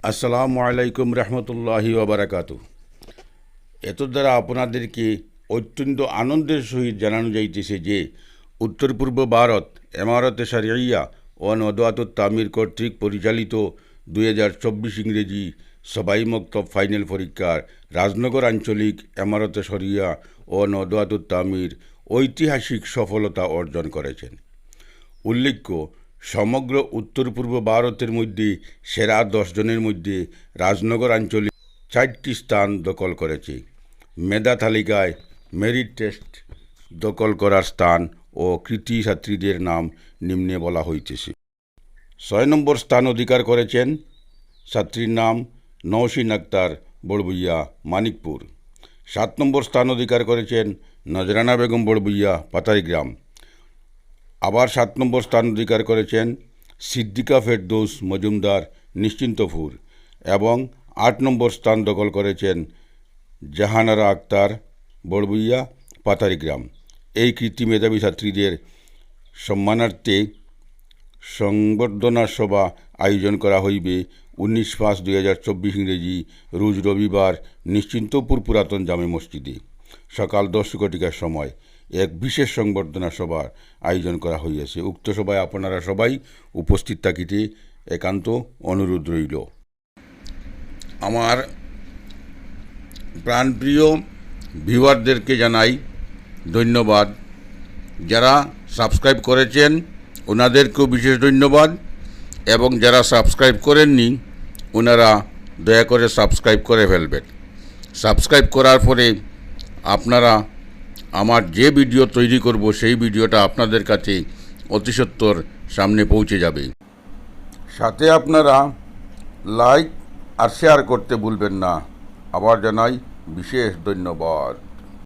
আসসালামু আলাইকুম রহমতুল্লাহি ওবারাকাতু। এত দ্বারা আপনাদেরকে অত্যন্ত আনন্দের সহিত জানানো যাইতেছে যে উত্তর পূর্ব ভারত এমারতে শরিয়া ও নদওয়াতুত তামির কর্তৃক পরিচালিত 2024 ইংরেজি সবাই মক্তব ফাইনাল পরীক্ষার রাজনগর আঞ্চলিক এমারতে শরিয়া ও নদওয়াতুত তামির ঐতিহাসিক সফলতা অর্জন করেছেন। উল্লেখ্য, সমগ্র উত্তর পূর্ব ভারতের মধ্যে সেরা 10 জনের মধ্যে রাজনগর আঞ্চলিক 4টি স্থান দখল করেছে। মেধা তালিকায় মেরিট টেস্ট দখল করার স্থান ও কৃতী ছাত্রীদের নাম নিম্নে বলা হইতেছে। 6 নম্বর স্থান অধিকার করেছেন ছাত্রীর নাম নওশিন আক্তার, বড়বুইয়া, মানিকপুর। 7 নম্বর স্থান অধিকার করেছেন নজরানা বেগম বড়বুইয়া, পাতারিগ্রাম। আবার 7 নম্বর স্থান অধিকার করেছেন সিদ্দিকা ফেরদৌস মজুমদার, নিশ্চিন্তপুর। এবং 8 নম্বর স্থান দখল করেছেন জাহানারা আক্তার, বড়বুইয়া, পাতারিগ্রাম। এই কৃতি মেধাবী ছাত্রীদের সম্মানার্থে সংবর্ধনা সভা আয়োজন করা হইবে 19/5/2024 ইংরেজি রোজ রবিবার নিশ্চিন্তপুর পুরাতন জামে মসজিদে সকাল 10 ঘটিকার সময় এক বিশেষ সংবর্ধনা সভার আয়োজন করা হইয়াছে। উক্ত সভায় আপনারা সবাই উপস্থিত থাকিতে একান্ত অনুরোধ রইল। আমার প্রাণপ্রিয় ভিউয়ারদেরকে জানাই ধন্যবাদ। যারা সাবস্ক্রাইব করেছেন ওনাদেরকেও বিশেষ ধন্যবাদ, এবং যারা সাবস্ক্রাইব করেননি ওনারা দয়া করে সাবস্ক্রাইব করে ফেলবেন। সাবস্ক্রাইব করার পরে আপনারা আমার যে ভিডিও তৈরি করব সেই ভিডিওটা আপনাদের কাছে অতি সত্বর সামনে পৌঁছে যাবে। সাথে আপনারা লাইক আর শেয়ার করতে ভুলবেন না। আবার জানাই বিশেষ ধন্যবাদ।